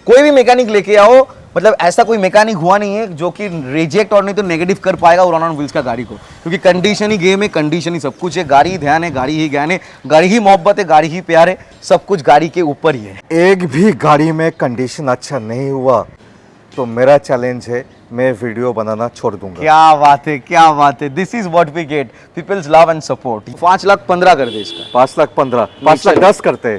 कोई भी मैकेनिक लेके आओ, मतलब ऐसा कोई मैकेनिक हुआ नहीं है जो कि रिजेक्ट और नहीं तो नेगेटिव कर पाएगा उरान ऑन व्हील्स का गाड़ी को, क्योंकि कंडीशन ही गेम है, कंडीशन ही सब कुछ है। गाड़ी ही ध्यान है, गाड़ी ही ज्ञान है, गाड़ी ही मोहब्बत है, गाड़ी ही प्यार है, सब कुछ गाड़ी के ऊपर ही है। एक भी गाड़ी में कंडीशन अच्छा नहीं हुआ तो मेरा चैलेंज है, मैं वीडियो बनाना छोड़ दूंगा। क्या बात है, क्या बात है। This is what we get, peoples love and support. 5,15,000 कर दे इसका। 5,15,000, 5,10,000 करते,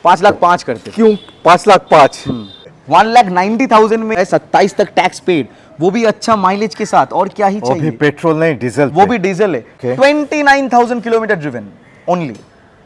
5,05,000 करते। क्यों 5,05,000? 1,90,000 में 27 तक टैक्स पेड, वो भी अच्छा माइलेज के साथ, और क्या ही वो भी चाहिए। पेट्रोल नहीं, डीजल वो पे। भी डीजल है। Okay. 29,000 kilometre driven only,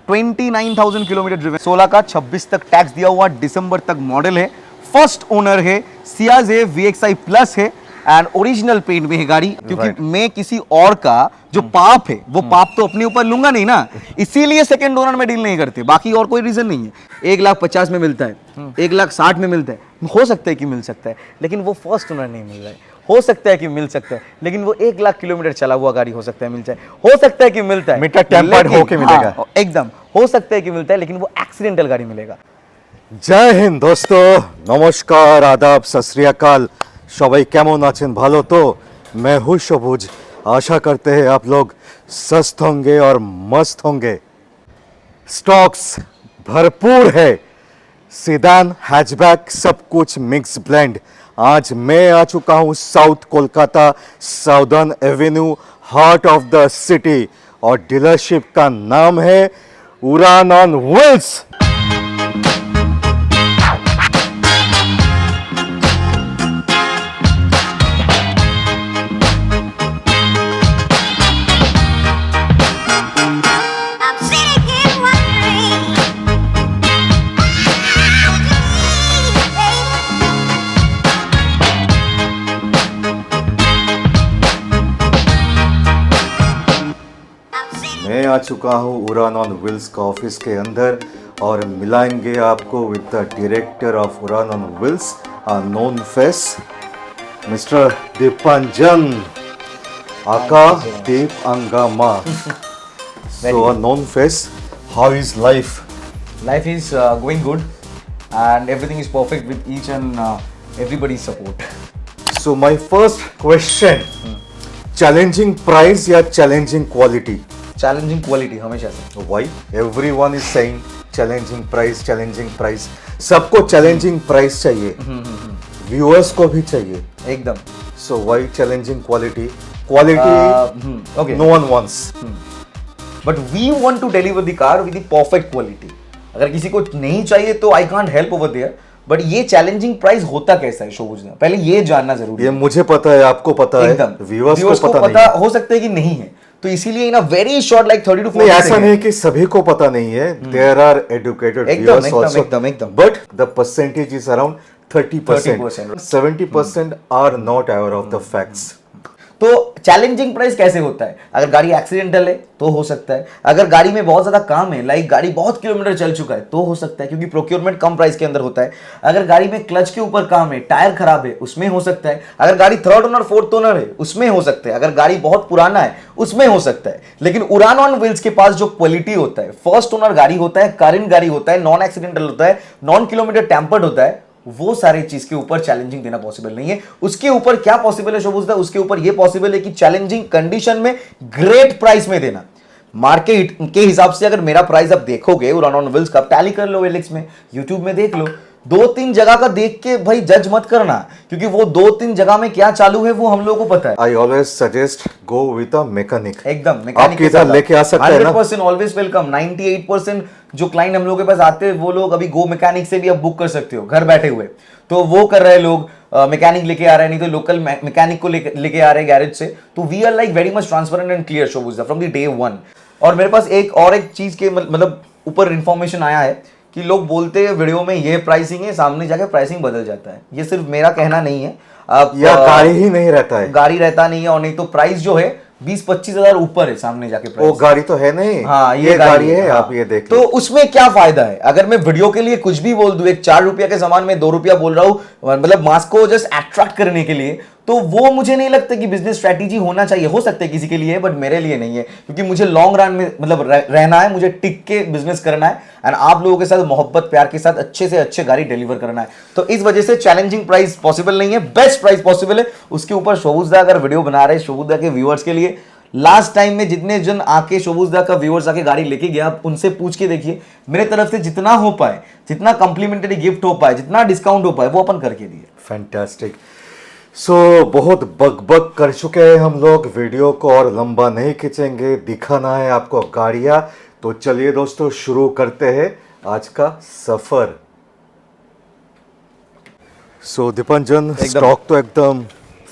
29,000 kilometre driven. 16 का 26 तक टैक्स दिया हुआ, दिसंबर तक मॉडल है, फर्स्ट ओनर है, सियाज है, VXI प्लस है एंड ओरिजिनल पेंट में है गाड़ी। क्योंकि मैं किसी और का जो पाप है वो पाप तो अपने ऊपर लूंगा नहीं ना, इसीलिए सेकंड ओनर में डील नहीं करते, बाकी और कोई रीजन नहीं है। 1,50,000 में मिलता है, 1,60,000 में मिलता है, हो सकता है कि मिल सकता है, लेकिन वो फर्स्ट ओनर नहीं मिल रहा है। हो सकता है कि मिल सकता है, लेकिन वो 1,00,000 किलोमीटर चला हुआ गाड़ी हो सकता है मिल जाए, हो सकता है कि मिलता है, मीटर टेम्पर्ड होके मिलेगा। हाँ, एकदम हो सकता है कि मिलता है, लेकिन वो एक्सीडेंटल गाड़ी मिलेगा। जय हिंद दोस्तों, नमस्कार, आदाब, सत श्री अकाल। সবাই কেমন আছেন? ভালো তো? मैं हूँ সবুজ। आशा करते हैं आप लोग स्वस्थ होंगे और मस्त होंगे। स्टॉक्स भरपूर है, सीडान, हैचबैक, सब कुछ मिक्स ब्लेंड। आज मैं आ चुका हूँ South Kolkata, Southern Avenue, heart of the city, और डीलरशिप का नाम है Uran on wheels. I'm sitting here wondering. मैं आ चुका हूँ उरान ऑन व्हील्स का ऑफिस के अंदर, और मिलाएंगे आपको with the director of Uran on wheels, a known face, mister Dipanjan aka Deep अंगामा। So a known face, how is life? Life is going good and everything is perfect with each and everybody's support. So my first question, challenging price या challenging quality? Challenging quality हमेशा से। Why? Everyone is saying challenging price, challenging price. सबको challenging price चाहिए, viewers को भी चाहिए एकदम। So why challenging quality? Quality okay. no one wants. But we want to deliver the car with the perfect quality. अगर किसी को नहीं चाहिए तो I can't help over there, but ये चैलेंजिंग प्राइस होता कैसा है शोबूज ने, पहले ये जानना जरूरी ये है। मुझे पता है, आपको पता है, एकदम, व्यूअर्स को पता नहीं है। हो सकता है कि नहीं है, तो इसीलिए in a very short like 30 to 40 नहीं, ऐसा सेकंड। नहीं कि सभी को पता नहीं है, देयर आर एडुकेटेड एकदम, व्यूअर्स एकदम, आल्सो, एकदम, एकदम। But the percentage is around 30%, 70% are not aware of the facts. तो चैलेंजिंग प्राइस कैसे होता है? अगर गाड़ी एक्सीडेंटल है तो हो सकता है, अगर गाड़ी में बहुत ज्यादा काम है, लाइक गाड़ी बहुत किलोमीटर चल चुका है, तो हो सकता है, क्योंकि प्रोक्योरमेंट कम प्राइस के अंदर होता है। अगर गाड़ी में क्लच के ऊपर काम है, टायर खराब है, उसमें हो सकता है। अगर गाड़ी थर्ड ओनर फोर्थ ओनर है, उसमें हो सकता है। अगर गाड़ी बहुत पुराना है, उसमें हो सकता है। लेकिन उरान ऑन व्हील्स के पास जो क्वालिटी होता है, फर्स्ट ओनर गाड़ी होता है, करंट गाड़ी होता है, नॉन एक्सीडेंटल होता है, नॉन किलोमीटर टेम्पर्ड होता है, वो सारे चीज के ऊपर चैलेंजिंग देना पॉसिबल नहीं है। उसके ऊपर क्या पॉसिबल है शोभूज दा? उसके ऊपर ये पॉसिबल है कि चैलेंजिंग कंडीशन में ग्रेट प्राइस में देना। मार्केट के हिसाब से अगर मेरा प्राइस आप देखोगे उरान ऑन व्हील्स का, टैली कर लो एलेक्स में, यूट्यूब में देख लो, 2-3 जगह का देख के भाई जज मत करना, क्योंकि वो 2-3 जगह में क्या चालू है वो हम लोगों को पता है। I always suggest go with a mechanic. एकदम आप किधर लेके आ सकते हैं ना, 100% ऑलवेज वेलकम। 98% जो क्लाइंट हम लोग के पास आते हैं वो लोग अभी गो मैकेनिक से भी आप बुक कर सकते हो घर बैठे हुए, तो वो कर रहे लोग, मैकेनिक लेके आ रहे हैं, नहीं तो लोकल मैकेनिक को लेके आ रहे हैं गैरेज से। तो we are like very much transparent and clear शोबूज फ्रॉम द डे वन। और मेरे पास एक चीज के मतलब ऊपर इंफॉर्मेशन आया है कि लोग बोलते हैं वीडियो में ये प्राइसिंग है, सामने जाके प्राइसिंग बदल जाता है। ये सिर्फ मेरा कहना नहीं है, या गाड़ी ही नहीं रहता है, गाड़ी रहता नहीं है, और नहीं तो प्राइस जो है 20-25 हजार ऊपर है सामने जाके प्राइस। वो गाड़ी तो है नहीं, हाँ ये गाड़ी है, हाँ। आप ये देख तो उसमें क्या फायदा है अगर मैं वीडियो के लिए कुछ भी बोल दूं, एक 4 रुपया के सामान में 2 रुपया बोल रहा हूं, मतलब मास को जस्ट अट्रैक्ट करने के लिए, तो वो मुझे नहीं लगता कि बिजनेस स्ट्रैटेजी होना चाहिए। हो सकता है किसी के लिए, बट मेरे लिए नहीं है, क्योंकि मुझे लॉन्ग रन में मतलब रहना है, मुझे टिक के बिजनेस करना है एंड आप लोगों के साथ मोहब्बत प्यार के साथ अच्छे से अच्छे गाड़ी डिलीवर करना है। तो इस वजह से चैलेंजिंग प्राइस पॉसिबल नहीं है, बेस्ट प्राइस पॉसिबल है। उसके ऊपर शोभूजदा अगर वीडियो बना रहे, शोभूजदा के व्यूअर्स के लिए, लास्ट टाइम में जितने जन आके शोभूजदा का व्यूअर्स आके गाड़ी लेके गया, आप उनसे पूछ के देखिए, मेरे तरफ से जितना हो पाए, जितना कॉम्प्लीमेंट्री गिफ्ट हो पाए, जितना डिस्काउंट हो पाए, वो अपन करके दिए। फैंटास्टिक। सो बहुत बक कर चुके हैं हम लोग, वीडियो को और लंबा नहीं खींचेंगे, दिखाना है आपको गाड़ियां। तो चलिए दोस्तों शुरू करते हैं आज का सफर। सो दीपंजन, स्टॉक तो एकदम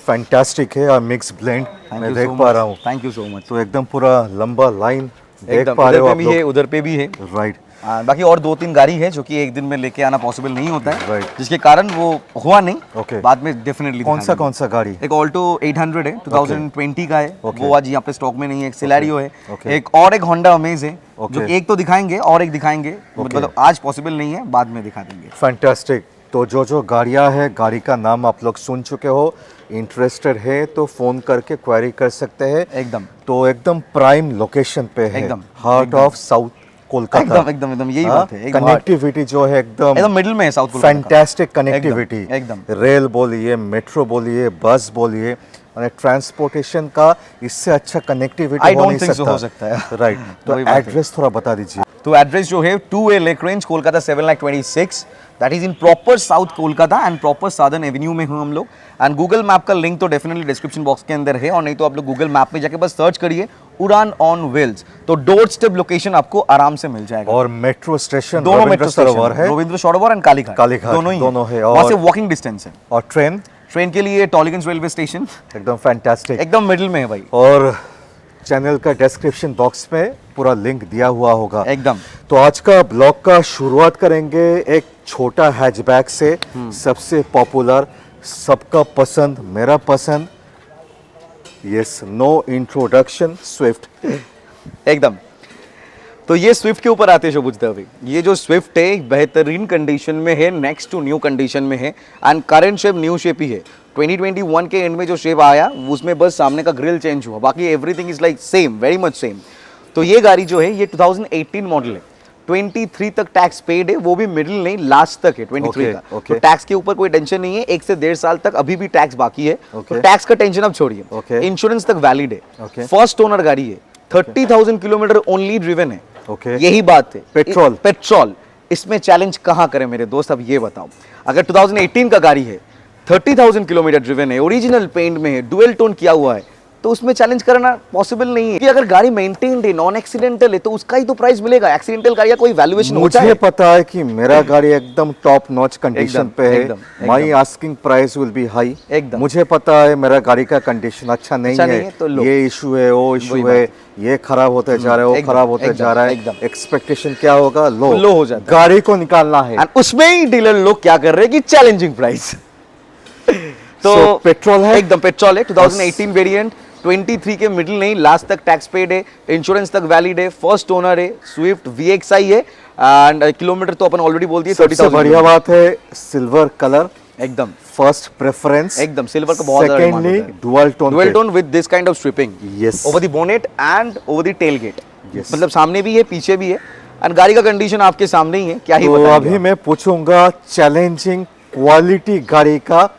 फैंटास्टिक है, मिक्स ब्लेंड मैं देख पा रहा हूँ। Thank you so much. तो एकदम पूरा लंबा लाइन देख एकदम, पा रहे हो इधर आप पे भी है, लोग। उधर पे भी है। राइट। बाकी और 2-3 गाड़ी है जो कि एक दिन में लेके आना पॉसिबल नहीं होता है, Right. जिसके कारण वो हुआ नहीं। Okay. बाद में डेफिनेटली कौन सा गाड़ी? एक ऑल्टो 800 है, 2020 का है। Okay. वो आज यहाँ पे स्टॉक में नहीं है। एक सिलेरियो है, Okay. एक और एक होंडा अमेज है, Okay. जो एक तो दिखाएंगे और एक दिखाएंगे, मतलब आज पॉसिबल नहीं है, बाद में दिखा देंगे। फैंटास्टिक। तो जो गाड़ियाँ है, गाड़ी का नाम आप लोग सुन चुके हो, इंटरेस्टेड है तो फोन करके क्वेरी कर सकते हैं। एकदम तो एकदम प्राइम लोकेशन पे है, एकदम, हार्ट ऑफ साउथ कोलकाता। एकदम यही बात है। एकदम कनेक्टिविटी जो है एकदम मिडिल में है साउथ कोलकाता। Fantastic connectivity. एकदम। रेल बोलिए, मेट्रो बोलिए, बस बोलिए, ट्रांसपोर्टेशन का इससे अच्छा कनेक्टिविटी I हो don't नहीं think so सकता। हो सकता है। राइट। तो वही बात है। एड्रेस थोड़ा बता दीजिए। तो एड्रेस जो है 2A lake range, Kolkata 7,26,000, that is in proper south Kolkata and proper southern Avenue में हूँ हम लोग। एंड गूगल मैप का लिंक तो डेफिनेटली डिस्क्रिप्शन बॉक्स के अंदर है, और नहीं तो आप लोग गूगल मैप में जाके बस सर्च करिए उड़ान ऑन व्हील्स, तो डोर स्टेप लोकेशन आपको आराम से मिल जाएगा। और मेट्रो स्टेशन दोनों रविंद्र मेट्रो सरोवर है, रविंद्र सरोवर एंड कालीघाट दोनों दोनों है। वहाँ से और वॉकिंग डिस्टेंस है। और ट्रेन के लिए टॉलीगंज रेलवे स्टेशन एकदम फैंटास्टिक। एकदम मिडिल में है भाई। और चैनल का डिस्क्रिप्शन बॉक्स में पूरा लिंक दिया हुआ होगा एकदम। तो आज का ब्लॉग का शुरुआत करेंगे एक छोटा हैचबैक से, सबसे पॉपुलर, सबका पसंद, मेरा पसंद, यस, नो इंट्रोडक्शन, स्विफ्ट। एकदम। तो ये स्विफ्ट के ऊपर आते हैं शोभूजदा भाई। ये जो स्विफ्ट है बेहतरीन कंडीशन में है, नेक्स्ट टू न्यू कंडीशन में है, and current shape new shape ही है। 2021 के एंड में जो शेप आया उसमें बस सामने का ग्रिल चेंज हुआ, बाकी everything is like same, very much same. तो ये गाड़ी जो है ये 2018 मॉडल है, 23 तक टैक्स पेड है, वो भी मिडिल नहीं लास्ट तक है 23 का। तो टैक्स के ऊपर कोई टेंशन नहीं है, 1 से 1.5 साल तक अभी भी टैक्स बाकी है। तो टैक्स का टेंशन अब छोड़िए, इंश्योरेंस तक वैलिड है, फर्स्ट ओनर गाड़ी है, 30,000 किलोमीटर ओनली ड्रिवन है। यही बात है। पेट्रोल इसमें चैलेंज कहाँ करें मेरे दोस्त, अब ये बताओ। अगर 2018 का गाड़ी है, 30,000 किलोमीटर ड्रिवन है, ओरिजिनल पेंट में है, डुअल टोन किया हुआ है, तो उसमें चैलेंज करना पॉसिबल नहीं है। कि अगर गाड़ी मेंटेन्ड है, नॉन एक्सीडेंटल है, तो उसका ही तो प्राइस मिलेगा। एक्सीडेंटल गाड़ी का कोई वैल्यूएशन होता है? मुझे पता है कि मेरा गाड़ी एकदम टॉप नॉच कंडीशन पे है, my asking price will be high. मुझे पता है मेरा गाड़ी का कंडीशन अच्छा नहीं है, तो ये इशू है, वो इशू है, ये खराब होते जा रहा है, वो खराब होते जा रहा है, एक्सपेक्टेशन क्या होगा, लो हो जाता है। गाड़ी को निकालना है, उसमें ही डीलर लोग क्या कर रहे हैं कि चैलेंजिंग प्राइस। तो पेट्रोल है, एकदम पेट्रोल है, 2018 वेरिएंट, 23 के मिडिल नहीं लास्ट तक टैक्स पेड है, इंश्योरेंस तक वैलिड है, फर्स्ट ओनर है, स्विफ्ट VXI है, एंड किलोमीटर तो अपन ऑलरेडी बोल दिए 30,000। बढ़िया बात है सिल्वर कलर, एकदम फर्स्ट प्रेफरेंस, एकदम सिल्वर का बहुत secondly dual tone with this kind of stripping, yes, over the bonnet and over the tail gate, मतलब सामने भी है पीछे भी है, एंड गाड़ी का कंडीशन आपके सामने ही है, क्या ही बताएं। अभी मैं पूछूंगा चैलेंजिंग क्वालिटी गाड़ी का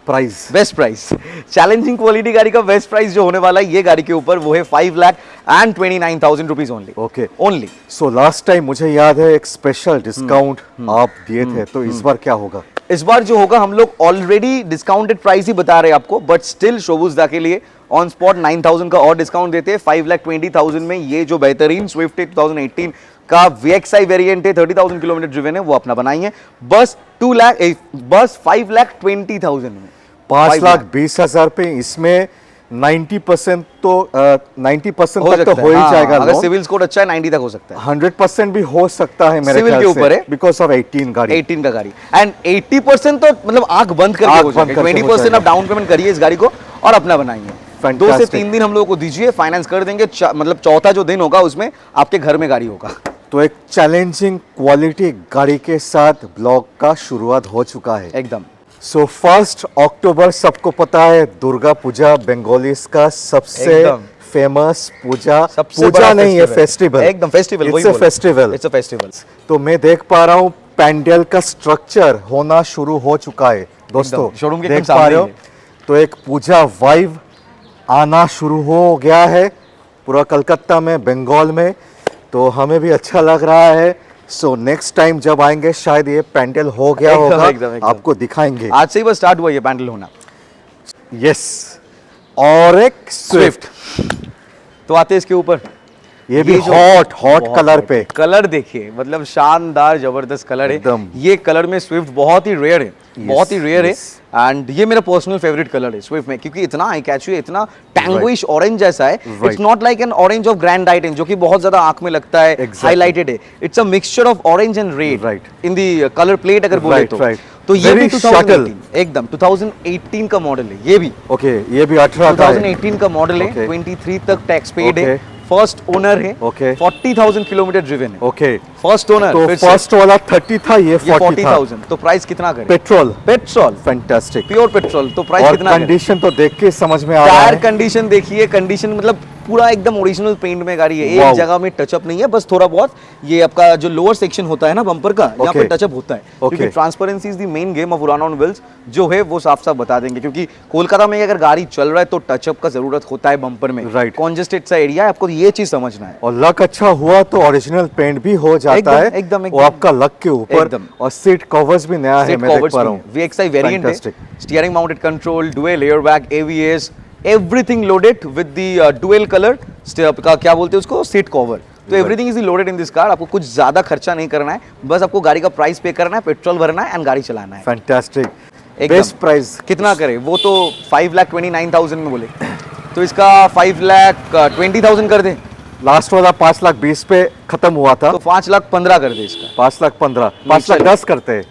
price, best price, challenging quality गाड़ी का बेस्ट प्राइस जो होने वाला है ये गाड़ी के ऊपर, वो है 5,29,000 rupees only. Okay, only. So last time मुझे याद है एक स्पेशल डिस्काउंट आप दिए थे, तो इस बार क्या होगा? इस बार जो होगा, हम लोग ऑलरेडी डिस्काउंटेड प्राइस ही बता रहे हैं आपको, बट स्टिल शोभूजदा के लिए ऑन स्पॉट 9,000 का और डिस्काउंट देते हैं। 5,20,000 में ये जो बेहतरीन स्विफ्ट 2018 का VXI वेरिएंट है, 30,000 किलोमीटर ड्रिवन है, वो अपना बनाइए बस 5,20,000 में, 5,20,000 पे। इसमें 90% तो 90% तक तो हो ही जाएगा। अगर सिविल स्कोर अच्छा है 90 तक हो सकता है, 100% भी हो सकता है मेरे सिविल के ऊपर है, बिकॉज ऑफ 18 का गाड़ी, एंड 80% तो मतलब आंख बंद करके हो जाएगा। 20% आप डाउन पेमेंट करिए इस गाड़ी को और अपना बनाइए। 2 से 3 दिन हम लोगों को दीजिए, फाइनेंस कर देंगे, मतलब चौथा जो दिन होगा उसमें आपके घर में गाड़ी होगा। तो एक चैलेंजिंग क्वालिटी गाड़ी के साथ ब्लॉग का शुरुआत हो चुका है। एकदम। सो 1 अक्टूबर सबको पता है दुर्गा पूजा बंगालीज का सबसे एकदम। फेमस पूजा सबसे पूजा बड़ा नहीं है festival। फेस्टिवल एकदम festival, it's a festival it's a festival. तो मैं देख पा रहा हूँ पैंडल का स्ट्रक्चर होना शुरू हो चुका है दोस्तों एकदम, showroom के देख एकदम पा सामने रहे हो ही तो एक पूजा वाइब आना शुरू हो गया है पूरा कलकत्ता में बंगाल में तो हमें भी अच्छा लग रहा है सो नेक्स्ट टाइम जब आएंगे शायद ये पैंडल हो गया एकदम, होगा एकदम, एकदम। आपको दिखाएंगे आज से ही बस स्टार्ट हुआ ये पैंडल होना। यस और एक स्विफ्ट तो आते हैं इसके ऊपर। ये भी जो- हॉट बहुत कलर hot पे है। कलर देखिए, मतलब शानदार जबरदस्त कलर है एकदम। ये कलर में स्विफ्ट बहुत ही रेयर है, बहुत ही रेयर है। yes। एंड ये मेरा पर्सनल फेवरेट कलर है स्विफ्ट में, क्योंकि इतना आई कैची है, इतना टैंगोइश ऑरेंज जैसा है। It's Right। Not like an orange of grand Titan जो कि बहुत ज्यादा आंख में लगता है, Exactly। हाईलाइटेड है। It's a mixture of orange and red Right। In the colour plate अगर बोले Right, तो। right। तो ये भी Very 2018 subtle। एकदम 2018 का मॉडल है ये भी। ओके ये भी 18 का है 2018 का मॉडल है, Okay। 23 तक टैक्स पेड है, Okay। फर्स्ट ओनर है, Okay। 40,000 किलोमीटर ड्रिवन है। ओके फर्स्ट ओनर तो फर्स्ट वाला 30 था ये ये 40 था 40,000। तो प्राइस कितना करे? Petrol petrol, fantastic pure petrol. तो प्राइस और कितना करे? कंडीशन तो देख के समझ में आ रहा टायर है कंडीशन देखिए, कंडीशन मतलब पूरा एकदम ओरिजिनल पेंट में गाड़ी है, एक Wow। जगह में टचअप नहीं है, बस थोड़ा बहुत ये आपका जो लोअर सेक्शन होता है ना बम्पर का, यहाँ पे Okay। टचअप होता है, क्योंकि Okay। Transparency is the main game of उड़ान ऑन व्हील्स जो है वो साफ साफ बता देंगे, क्योंकि कोलकाता में अगर गाड़ी चल रहा है तो टचअप का जरूरत होता है बम्पर में। Right। कॉन्जेस्टेड सा एरिया है, आपको ये चीज समझना है। और लक अच्छा हुआ तो ओरिजिनल पेंट भी हो जाता एकदम, है एकदम, वो एकदम। आपका लक के ऊपर एकदम। और सीट कवर्स भी नया है सीट मैं देख कवर्स पा रहा हूँ VXI वेरिएंट है, Fantastic। Steering mounted control, dual airbag, ABS, everything loaded with the dual colour का क्या बोलते हैं उसको, सीट कवर। तो everything is loaded in this car. आपको कुछ ज्यादा खर्चा नहीं करना है, बस आपको गाड़ी का प्राइस पे करना है, पेट्रोल भरना है एंड गाड़ी चलाना है। फैंटास्टिक एकदम। बेस्ट प्राइस कितना करे वो तो 5,29,000 में बोले, तो इसका 5,20,000 कर दे, लास्ट वाला 5,20,000 पे खत्म हुआ था तो 5,15,000 कर दे इसका, 5,15,000 5,10,000 करते हैं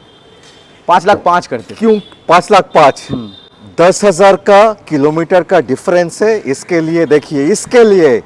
5,05,000 करते। क्यों 5,05,000 10,000 का किलोमीटर का डिफरेंस है इसके लिए देखिए इसके लिए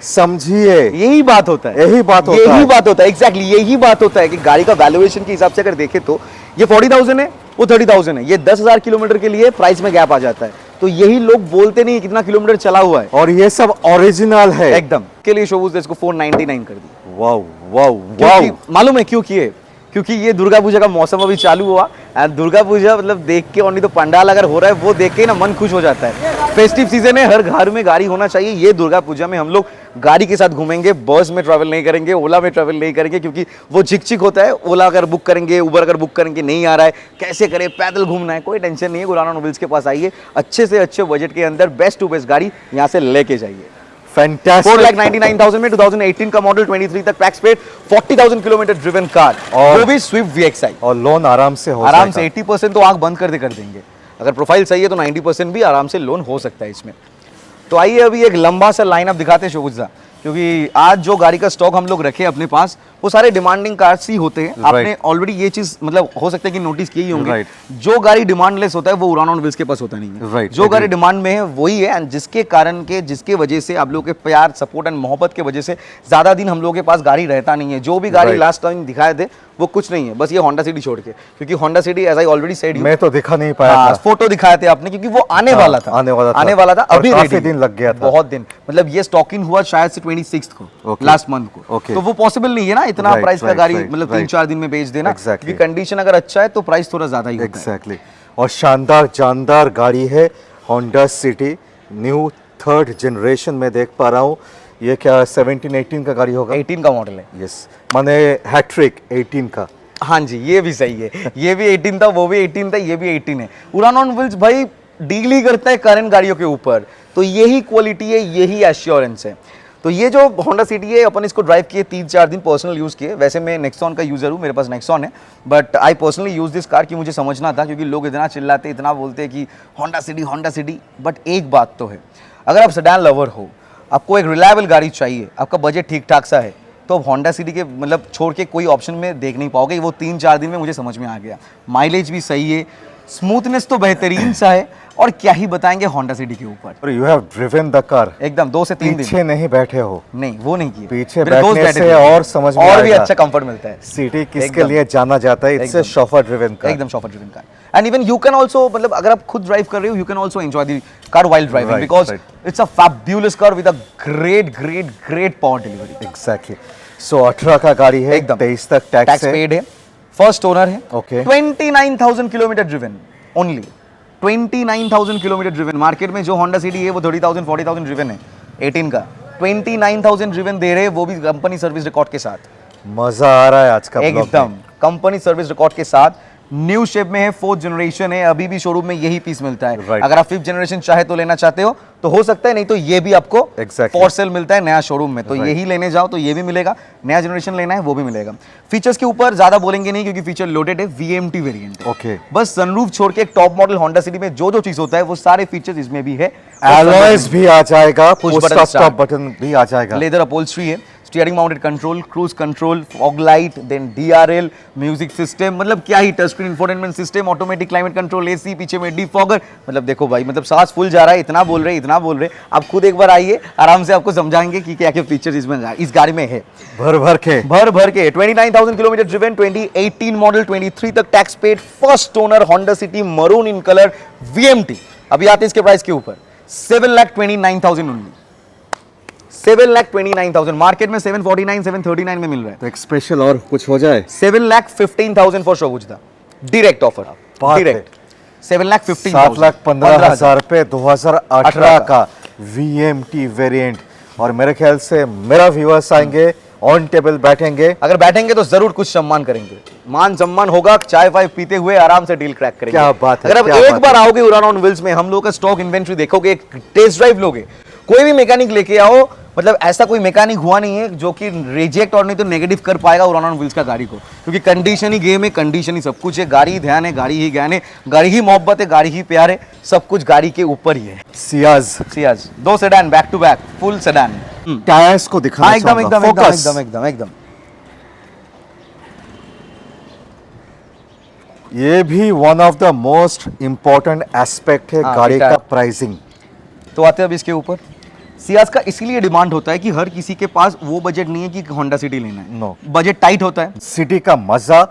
समझिए यही बात होता है, यही बात होता यही है। बात होता है, एग्जैक्टली यही बात होता है कि गाड़ी का वैल्यूएशन के हिसाब से अगर देखें तो ये 40,000 है, वो 30,000 है, ये 10,000 किलोमीटर के लिए प्राइस में गैप आ जाता है। तो यही लोग बोलते नहीं कितना किलोमीटर चला हुआ है, और ये सब ओरिजिनल है एकदम के लिए शोबूज ने इसको 499 कर दी। वाओ वाओ क्योंकि वाओ मालूम है क्यों किए? क्योंकि ये दुर्गा पूजा का मौसम अभी चालू हुआ एंड दुर्गा पूजा मतलब देख के, और नहीं तो पंडाल अगर हो रहा है वो देख के ना मन खुश हो जाता है। फेस्टिव सीजन है, हर घर में गाड़ी होना चाहिए। ये दुर्गा पूजा में हम लोग गाड़ी के साथ घूमेंगे, बस में ट्रैवल नहीं करेंगे, ओला में ट्रैवल नहीं करेंगे, क्योंकि वो झिक होता है। ओला अगर बुक करेंगे, उबर अगर बुक करेंगे, नहीं आ रहा है, कैसे करें, पैदल घूमना है, कोई टेंशन नहीं है। गुलाना नोवेल्स के पास आइए, अच्छे से अच्छे बजट के अंदर बेस्ट टू बेस्ट गाड़ी यहाँ से लेके जाइए। फैंटास्टिक 4,99,000 में 2018 का मॉडल, 23 तक tax paid, 40,000 kilometre driven car, और वो भी स्विफ्ट VXI। और लोन आराम से हो आराम जाएगा। से 80% तो आंख बंद कर देंगे। अगर प्रोफाइल सही है तो 90% भी आराम से लोन हो सकता है इसमें। तो आइए अभी एक लंबा सा लाइनअप दिखाते हैं शोभुजा, क्योंकि आज जो गाड़ी का स्टॉक हम लोग रखे अपने पास वो सारे डिमांडिंग कार्स ही होते हैं। आपने ऑलरेडी ये चीज मतलब हो सकता है कि नोटिस किए ही होंगे। Right। जो गाड़ी डिमांडलेस होता है वो उड़ान ऑन व्हील्स के पास होता नहीं है। Right, जो गाड़ी agree। डिमांड में है वही है, एंड जिसके कारण के जिसके वजह से आप लोगों के प्यार, सपोर्ट एंड मोहब्बत के वजह से ज्यादा दिन हम लोगों के पास गाड़ी रहता नहीं है। जो भी गाड़ी Right। लास्ट टाइम दिखाए थे वो कुछ नहीं है, बस ये होंडा सिटी छोड़ के, क्योंकि Honda City as I already said मैं तो दिखा नहीं पाया हाँ, था फोटो दिखाए थे आपने, क्योंकि वो आने हाँ, वाला था, आने वाला था। आने वाला था, और अभी काफी ready दिन है। लग गया था। बहुत दिन, मतलब ये स्टॉकिंग हुआ शायद से 26 को, Okay। लास्ट मंथ को। Okay। तो वो पॉसिबल नहीं है ना इतना Right, प्राइस का right, गाड़ी, right, मतलब right। 3-4 दिन में बेच देना। Exactly। क्योंकि कंडीशन अगर अच्छा है तो प्राइस थोड़ा ज्यादा ही होता है। एग्जैक्टली और शानदार जानदार गाड़ी है Honda city, new 3rd generation में देख पा रहा हूँ। ये क्या 17-18 का गाड़ी होगा? 18 का मॉडल है। यस माने हैट्रिक 18 का। हाँ जी, ये भी सही है। ये भी 18 था, वो भी 18 था, ये भी 18 है। उड़ान ऑन व्हील्स भाई डील ही करता है करंट गाड़ियों के ऊपर, तो यही क्वालिटी है, यही एश्योरेंस है। तो ये जो होंडा सिटी है, अपन इसको ड्राइव किए 3-4 दिन, पर्सनल यूज़ किए। वैसे मैं नेक्सॉन का यूज़र हूँ, मेरे पास नेक्सॉन है, but I personally use this car कि मुझे समझना था, क्योंकि लोग इतना चिल्लाते, इतना बोलते हैं कि होंडा सिटी। बट एक बात तो है, अगर आप सेडान लवर हो, आपको एक रिलायबल गाड़ी चाहिए, आपका बजट ठीक ठाक सा है, तो अब होंडा सिटी के मतलब छोड़ के कोई ऑप्शन में देख नहीं पाओगे। वो 3-4 दिन में मुझे समझ में आ गया। माइलेज भी सही है, स्मूथनेस तो बेहतरीन सा है, और क्या ही बताएंगे होंडा सिटी के ऊपर। और you have driven the car, एकदम 2 से 3 दिन। पीछे नहीं बैठे हो, नहीं वो नहीं किए, पीछे मेरे दोस्त बैठने बैठे से थे। और समझ में और भी आएगा। अच्छा कंफर्ट मिलता है। सिटी किसके एकदम। लिए जाना जाता है, इट्स अ एकदम। Chauffeur driven car. एकदम chauffeur driven car, and even you can also, मतलब अगर आप खुद ड्राइव कर रहे हो, you can also enjoy the car while driving, Right, because right. It's a fabulous car with a great power delivery. Exactly. So 18 का गाड़ी है, एकदम। 23 तक टैक्स टैक्स है। पेड है, फर्स्ट ओनर है। Okay. 29,000 kilometre driven only, 29,000 kilometre driven. Market में जो होंडा सिटी है वो 30,000 40,000 ड्रिवन है 18 का, 29,000 ड्रिवन दे रहे हैं, वो भी कंपनी सर्विस रिकॉर्ड के साथ। मजा आ रहा है आज का ब्लॉग एकदम में। कंपनी सर्विस रिकॉर्ड के साथ, न्यू शेप में है, 4th जनरेशन है, अभी भी शोरूम में यही पीस मिलता है। Right. अगर आप 5th जनरेशन चाहे तो लेना चाहते हो तो हो सकता है, नहीं तो ये भी आपको Exactly. फॉर सेल मिलता है नया शोरूम में, तो Right. यही लेने जाओ तो ये भी मिलेगा, नया जनरेशन लेना है वो भी मिलेगा। फीचर्स के ऊपर ज्यादा बोलेंगे नहीं क्योंकि फीचर लोडेड है, VMT वेरिएंट है। Okay. बस सनरूफ छोड़ के एक टॉप मॉडल होंडा सिटी में जो जो चीज होता है वो सारे फीचर्स इसमें भी है। एलॉयज भी आ जाएगा, Push push button stop start. Button भी आ जाएगा। लेदर अपहोल्स्ट्री है, steering mounted control, cruise control, fog light, then DRL, music system, मतलब क्या ही, touch screen infotainment system, automatic climate control, AC, पीछे में डिफॉगर, मतलब देखो भाई, मतलब सांस फूल जा रहा है, इतना बोल रहे, आप खुद एक बार आइए, आराम से आपको समझाएंगे कि क्या क्या फीचर्स इसमें इस गाड़ी में है। भर भर के। भर भर के 29,000 किलोमीटर ड्रिवन, 2018 मॉडल, 23 तक tax paid, first owner Honda city, maroon in colour, VMT। अभी आते हैं इसके प्राइस के ऊपर, 7,29,000 ओनली, 7,29,000। मार्केट में 749 739 में मिल रहा है, तो एक स्पेशल और कुछ हो जाए। 7,15,000 फॉर शोभुजदा, डायरेक्ट ऑफर, बात है। डायरेक्ट 7,15,000, 7,15,000 रुपए 2018 का VMT वेरिएंट। और मेरे ख्याल से मेरा व्यूअर्स आएंगे, ऑन टेबल बैठेंगे। अगर बैठेंगे तो जरूर कुछ सम्मान करेंगे, मान सम्मान होगा, चाय वाय पीते हुए आराम से डील क्रैक करेंगे। क्या बात है, अगर आप क्या एक बात बार आओगे उड़ान ऑन व्हील्स में, हम लोग का स्टॉक इन्वेंट्री देखोगे, एक टेस्ट ड्राइव लोगे, कोई भी मैकेनिक लेके आओ, मतलब ऐसा कोई मैकेनिक हुआ नहीं है जो कि रिजेक्ट और नहीं तो नेगेटिव कर पाएगा उड़ान ऑन व्हील्स का गाड़ी को, क्योंकि कंडीशन ही गेम है, कंडीशन ही सब कुछ है, गाड़ी ही ध्यान है, गाड़ी ही ज्ञान है, गाड़ी ही मोहब्बत है, गाड़ी ही प्यार है, सब कुछ गाड़ी के ऊपर ही है। Ciaz 2 sedan back to back, full sedan. Tyres को दिखाना हाँ एकदम चाहूंगा। एकदम Focus। एकदम। ये भी one of the most important aspect है हाँ, गाड़ी बेटा। का प्राइसिंग। तो आते हैं अब इसके ऊपर, सियाज का इसलिए डिमांड होता है कि हर किसी के पास वो बजट नहीं है कि होंडा सिटी लेना है, No. बजट टाइट होता है सिटी का मजा,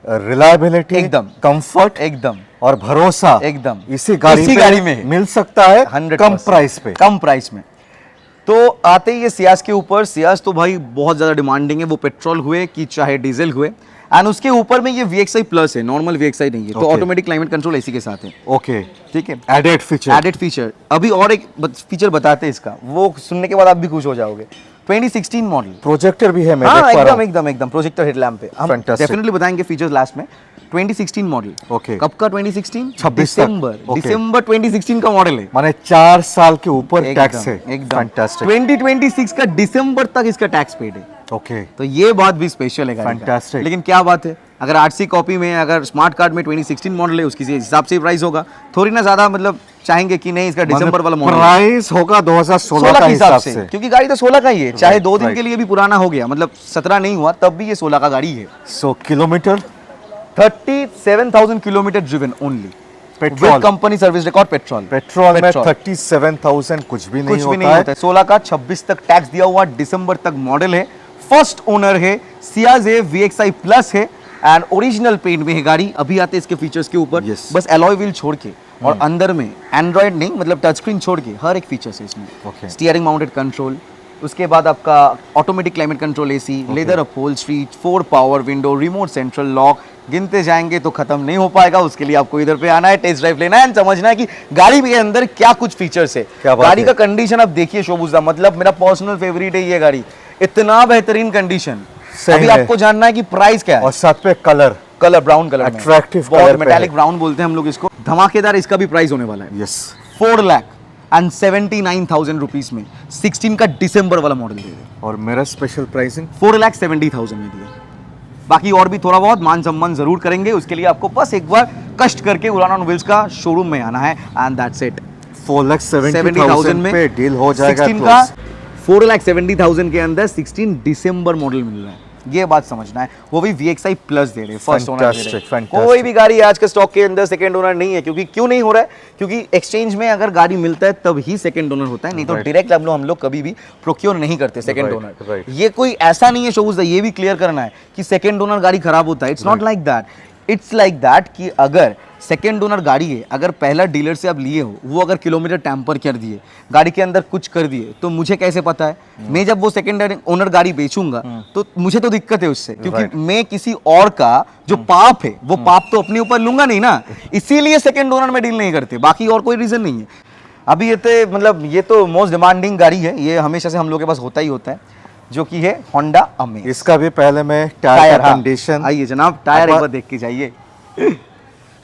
रिलायबिलिटी, एकदम। कंफर्ट एकदम और भरोसा एकदम इसी गाड़ी में है। मिल सकता है 100% कम प्राइस पे। कम प्राइस में। तो आते ही ये सियाज के ऊपर, सियाज तो भाई बहुत ज्यादा डिमांडिंग है, वो पेट्रोल हुए कि चाहे डीजल हुए, एंड उसके ऊपर में ये VXI प्लस है, नॉर्मल VXI नहीं है, तो Okay. Automatic climate control AC के साथ है। ओके, ठीक है, एडेड फीचर। Added feature. अभी और एक फीचर बताते हैं इसका, वो सुनने के बाद आप भी खुश हो जाओगे। 2016 मॉडल, प्रोजेक्टर भी है, मैं हाँ देख पा रहा एकदम हूँ। एकदम प्रोजेक्टर हेडलैम्प पे, हम Fantastic. डेफिनेटली बताएंगे फीचर्स लास्ट में। 2016 मॉडल, Okay. कब का 2016? 26 तक। दिसंबर, Okay. दिसंबर 2016 का मॉडल है। माने 4 साल के ऊपर एकदम, टैक्स है। एकदम। फैंटास्टिक। 2026 का दिसंबर तक इसका टैक्स पेड है, ओके, तो ये बात भी स्पेशल है गाड़ी का। Fantastic. लेकिन क्या बात है, अगर RC कॉपी में, अगर स्मार्ट कार्ड में 2016 मॉडल है, उसकी हिसाब से प्राइस होगा, थोड़ी ना ज्यादा, मतलब चाहेंगे कि नहीं इसका दिसंबर वाला मॉडल प्राइस होगा 2016 का के हिसाब से। क्योंकि गाड़ी तो 16 का ही है, चाहे Right, 2 दिन right. के लिए भी पुराना हो गया, मतलब 17 नहीं हुआ तब भी ये 16 का गाड़ी है। So kilometre 37,000 kilometre driven only, petrol. With company service record, petrol petrol में 37,000 कुछ भी नहीं कुछ भी होता नहीं है। होता है। 16 का 26 तक टैक्स दिया हुआ, दिसंबर तक मॉडल है, फर्स्ट ओनर है, सियाज है, VXI प्लस है, एंड ओरिजिनल पेंट में है गाड़ी। अभी आते हैं इसके फीचर्स के ऊपर, Yes. बस एलॉय व्हील छोड़ के और अंदर में एंड्रॉयड नहीं, मतलब टच स्क्रीन छोड़ के हर एक फीचर्स है इसमें। Okay. स्टीयरिंग माउंटेड कंट्रोल, उसके बाद आपका automatic climate control AC, leather upholstery, 4 power window, remote central lock, गिनते जाएंगे तो खत्म नहीं हो पाएगा। उसके लिए आपको इधर पे आना है, टेस्ट ड्राइव लेना है एंड समझना है कि गाड़ी के अंदर क्या कुछ फीचर्स है। क्या बात गाड़ी है। का कंडीशन आप देखिए शोभूजा, मतलब मेरा पर्सनल फेवरेट है ये गाड़ी, इतना बेहतरीन कंडीशन। सही अभी में। आपको जानना है कि प्राइस क्या है। और साथ पे कलर, कलर ब्राउन कलर में, Attractive बहुत colour पे मेटालिक है। ब्राउन बोलते हैं हम लोग इसको। धमाकेदार इसका भी प्राइस होने वाला है, यस 4,79,000 रुपीज में 16 का दिसंबर वाला मॉडल दे रहे हैं। और मेरा स्पेशल प्राइसिंग 4,70,000 में दिया। बाकी और भी थोड़ा बहुत मान सम्मान जरूर करेंगे, उसके लिए आपको बस एक बार कष्ट करके उड़ान ऑन व्हील्स का शोरूम में आना है, एंड दैट्स इट। 4,70,000 में पे डील हो जाएगा 16 का 4,70,000 के अंदर 16 दिसंबर मॉडल मिल रहा है। ये बात समझना है, वो भी VXI प्लस दे रहे हैं, फर्स्ट ओनर दे रहे Fantastic, हैं। fantastic. कोई भी गाड़ी आज के स्टॉक के अंदर सेकंड ओनर नहीं है, क्योंकि क्यों नहीं हो रहा है, क्योंकि एक्सचेंज में अगर गाड़ी मिलता है तब ही सेकंड ओनर होता है, नहीं तो Right. डायरेक्ट हम लोग कभी भी प्रोक्योर नहीं करते सेकंड Right, ओनर। right. ये कोई ऐसा नहीं है शोबूज, ये भी क्लियर करना है कि सेकंड ओनर गाड़ी खराब होता है, it's not like that. It's like that कि अगर सेकेंड ओनर गाड़ी है, अगर पहला डीलर से आप लिए हो, वो अगर किलोमीटर टैम्पर कर दिए, गाड़ी के अंदर कुछ कर दिए, तो मुझे कैसे पता है? मैं जब वो सेकेंड ओनर गाड़ी बेचूंगा तो मुझे तो दिक्कत है उससे, क्योंकि मैं किसी और का जो पाप है वो पाप तो अपने ऊपर लूंगा नहीं ना, इसीलिए सेकेंड ओनर में डील नहीं करते, बाकी और कोई रीजन नहीं है। अभी ये तो मतलब ये तो मोस्ट डिमांडिंग गाड़ी है, ये हमेशा से हम लोग के पास होता ही होता है, जो कि है होंडा अमेज। इसका भी पहले मैं टायर का हाँ। कंडीशन, आइए जनाब, टायर एक बार देख के जाइए।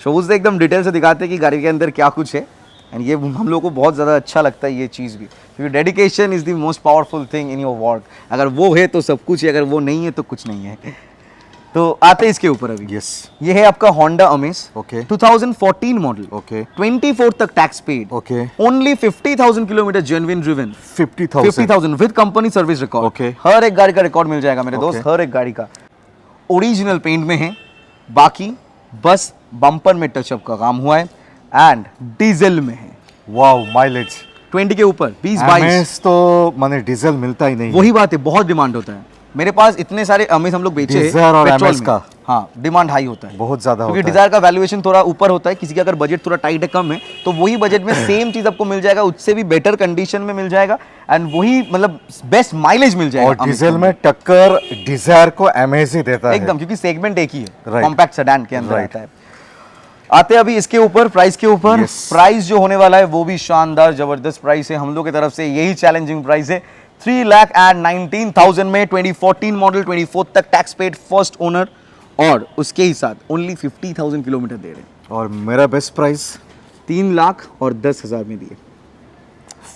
शोज से एकदम डिटेल से दिखाते हैं कि गाड़ी के अंदर क्या कुछ है, एंड ये हम लोग को बहुत ज़्यादा अच्छा लगता है ये चीज़ भी, क्योंकि dedication is the most powerful thing in your work. अगर वो है तो सब कुछ है, अगर वो नहीं है तो कुछ नहीं है। तो आते हैं इसके ऊपर अभी। यस, ये है आपका Honda amaze, Okay. 2014 model, Okay. 24 तक tax paid, Okay. Only 50,000 kilometre genuine driven, 50,000 50,000 with company service record. Okay. हर एक गाड़ी का रिकॉर्ड मिल जाएगा मेरे दोस्त, Okay. हर एक गाड़ी का ओरिजिनल पेंट में है, बाकी बस बम्पर में टचअप का काम हुआ है, एंड डीजल में है, वाओ माइलेज 20 के ऊपर 20-22। एमएस तो माने डीजल मिलता ही नहीं। वही बात है, बहुत डिमांड होता है। मेरे पास इतने सारे अमेज हम लोग बेचे हैं, डिजायर और पेट्रोल MS में। का। हाँ, डिमांड हाई होता है बहुत ज्यादा क्योंकि होता है। डिजायर का वैल्यूएशन थोड़ा ऊपर होता है, किसी का अगर बजट थोड़ा टाइट है, कम है, तो वही बजट में सेम चीज आपको मिल जाएगा, उससे भी बेटर कंडीशन में मिल जाएगा, एंड वही मतलब बेस्ट माइलेज मिल जाएगा। और Amex डीजल के में टक्कर डिजायर को एमएस ही देता अंदर। है एकदम, क्योंकि सेगमेंट एक ही है, Right. कॉम्पैक्ट सेडान के अंदर Right. आता है। आते हैं अभी इसके ऊपर प्राइस के ऊपर। Yes. प्राइस जो होने वाला है वो भी शानदार जबरदस्त प्राइस है, हम लोग की तरफ से यही चैलेंजिंग प्राइस है। 3,19,000 में 2014 मॉडल, 24 तक टैक्स पेड, फर्स्ट ओनर, और उसके ही साथ ओनली 50,000 किलोमीटर दे रहे हैं। और मेरा बेस्ट प्राइस 3,10,000 में दिए।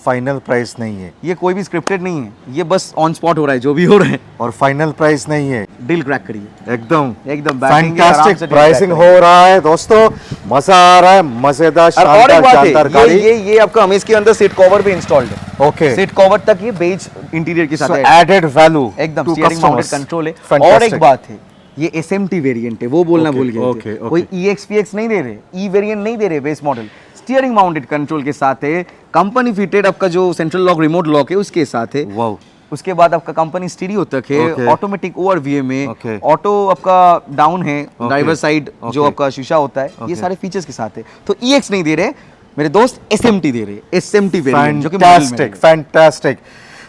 फाइनल प्राइस नहीं है, ये कोई भी स्क्रिप्टेड नहीं है, ये बस ऑन स्पॉट हो रहा है, जो भी हो रहा है और फाइनल प्राइस नहीं है, डील क्रैक करिए एकदम एकदम बैटिंग आराम से फैंटास्टिक deal प्राइसिंग crack हो रहा है दोस्तों, मजा आ रहा है, मजेदार और एक शानदार बात शानदार है, गाड़ी। ये आपका अमेज के अंदर सीट कवर भी इंस्टॉल्ड है। ओके, सीट कवर तक ये बेज इंटीरियर के साथ सो है, एडेड वैल्यू एकदम two steering mounted customers. Control है। और Fantastic. एक बात है, ये SMT वेरिएंट है, वो बोलना Okay, भूल गए थे। okay, okay. कोई EXPX नहीं दे रहे, ई वेरिएंट नहीं दे रहे, base model steering mounted control के साथ है, कंपनी फिटेड आपका जो सेंट्रल लॉक रिमोट लॉक है उसके साथ है। वाओ, उसके बाद आपका कंपनी स्टीरियो तक है, Okay. ऑटोमेटिक ORVM है, Okay. ऑटो आपका डाउन है, ड्राइवर साइड जो Okay. आपका शीशा होता है, ये Okay. सारे फीचर्स के साथ है। तो EX नहीं दे रहे मेरे दोस्त, SMT दे रहे, SMT वेरिएंट, जो कि model में फैंटास्टिक रहेगा। फैंटास्टिक।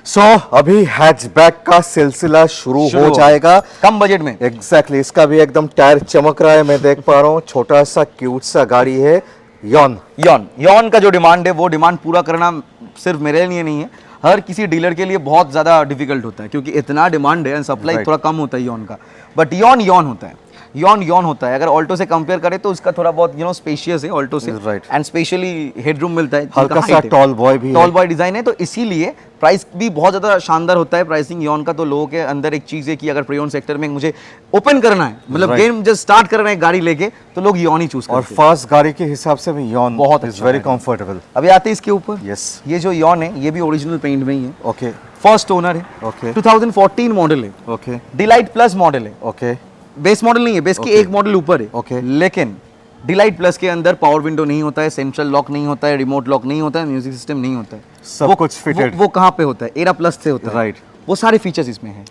सो अभी हैचबैक का सिलसिला शुरू हो शुरू जाएगा कम बजट में। एग्जैक्टली। इसका भी एकदम टायर चमक रहा है, मैं देख पा रहा हूँ, छोटा सा क्यूट सा गाड़ी है, यॉन। यॉन का जो डिमांड है वो डिमांड पूरा करना सिर्फ मेरे लिए नहीं है, हर किसी डीलर के लिए बहुत ज़्यादा डिफिकल्ट होता है, क्योंकि इतना डिमांड है, सप्लाई Right. थोड़ा कम होता है यॉन का, बट यॉन होता है, यॉन होता है। अगर ऑल्टो से कंपेयर करें तो उसका थोड़ा बहुत स्पेशियस है ऑल्टो से, Right. एंड स्पेशली हेडरूम मिलता है, हल्का सा tall boy भी है। टॉल बॉय डिजाइन है, तो इसीलिए प्राइस भी बहुत ज़्यादा शानदार होता है प्राइसिंग यॉन का। तो लोगों के अंदर एक चीज़ है कि अगर प्रियोन सेक्टर में मुझे ओपन करना है, मतलब Right. गेम जस्ट स्टार्ट करना है गाड़ी लेके, तो लोग यॉन ही चूज और करते हैं। फास्ट गाड़ी के हिसाब से भी यॉन बहुत इज अच्छा वेरी गाड़ी। कंफर्टेबल। अभी आते हैं इसके ऊपर। यस, ये जो यॉन है ये भी ओरिजिनल पेंट में ही है, ओके फर्स्ट ओनर है, Okay. 2014 मॉडल है, ओके डिलाइट प्लस मॉडल है, ओके बेस मॉडल नहीं है, बेस के Okay. एक मॉडल ऊपर है। Okay. लेकिन डिलाइट प्लस के अंदर पावर विंडो नहीं होता है, सेंट्रल लॉक नहीं होता है, रिमोट लॉक नहीं होता है, म्यूजिक सिस्टम नहीं होता है, सब कुछ fitted। वो कहाँ पे होता है? एरा प्लस से होता है, Right. वो सारे फीचर्स इसमें है।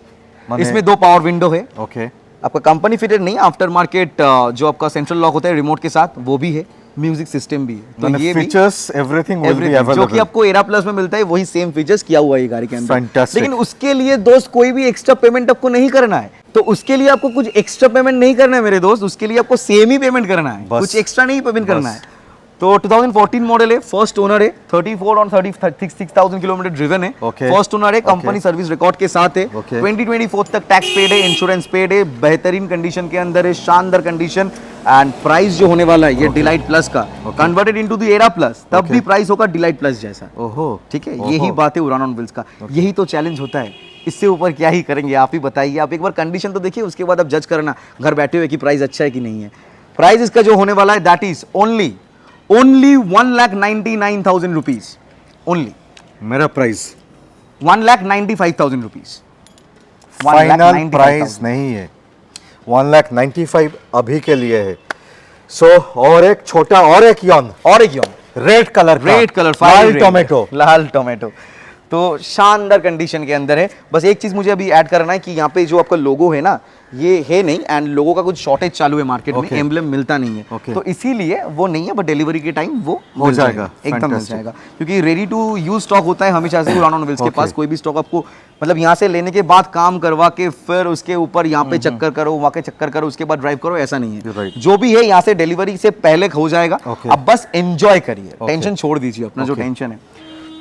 माने- इसमें 2 पावर विंडो है, ओके आपका कंपनी फिटेड नहीं, आफ्टर मार्केट जो आपका सेंट्रल लॉक होता है रिमोट के साथ वो भी है, म्यूजिक सिस्टम भी है। तो माने ये भी features everything will be Everything, जो कि अवेलेबल। आपको एरा प्लस में मिलता है वही सेम फीचर्स किया हुआ है ये गाड़ी के अंदर। Fantastic. लेकिन उसके लिए दोस्त कोई भी एक्स्ट्रा पेमेंट आपको नहीं करना है, तो उसके लिए आपको कुछ एक्स्ट्रा पेमेंट नहीं करना है मेरे दोस्त, उसके लिए आपको सेम ही पेमेंट करना है, बस। कुछ एक्स्ट्रा नहीं पेमेंट करना बस। है। तो 2014 मॉडल है, फर्स्ट ओनर है, 34 और 36,000 किलोमीटर ड्रिवन है, Okay. फर्स्ट ओनर है, कंपनी Okay. सर्विस रिकॉर्ड के साथ है, Okay. 2024 तक टैक्स पेड है, इंश्योरेंस पेड है, बेहतरीन कंडीशन के अंदर है, शानदार कंडीशन। एंड प्राइस जो होने वाला है ये डिलाइट प्लस का, converted into the era plus, तब Okay. भी प्राइस होगा डिलाइट प्लस जैसा। ओहो, ठीक है, ओहो। यही बात है उड़ान ऑन व्हील्स का, यही तो चैलेंज होता है, इससे ऊपर क्या ही करेंगे, आप ही बताइए। आप एक बार कंडीशन तो देखिए, उसके बाद आप जज करना घर बैठे हुए कि प्राइस अच्छा है कि नहीं है। प्राइस इसका जो होने वाला है that is only 1,99,000 rupees, only मेरा प्राइस 1,95,000 रुपीज, फाइनल 1,95,000 प्राइस नहीं है, 1,95,000 अभी के लिए है। सो और एक छोटा और एक यॉन, और एक यॉन रेड कलर का, रेड कलर लाल टोमेटो। लाल टोमेटो, तो शानदार कंडीशन के अंदर है। बस एक चीज मुझे अभी ऐड करना है कि यहाँ पे जो आपका लोगो है ना, ये है नहीं, एंड लोगो का कुछ शॉर्टेज चालू है मार्केट में, Okay. एम्बलम मिलता नहीं है, Okay. तो इसीलिए वो नहीं है, बट डिलीवरी के टाइम वो हो मिल जाएगा, एकदम मिल fantastic. जाएगा, क्योंकि रेडी टू यूज स्टॉक होता है हमेशा से उड़ान व्हील्स के Okay. पास। कोई भी स्टॉक आपको मतलब यहाँ से लेने के बाद काम करवा के फिर उसके ऊपर यहाँ पे चक्कर करो, वहाँ के चक्कर करो, उसके बाद ड्राइव करो, ऐसा नहीं है। Right. जो भी है यहाँ से डिलीवरी से पहले हो जाएगा। Okay. अब बस एंजॉय करिए, Okay. टेंशन छोड़ दीजिए अपना, जो Okay. टेंशन है।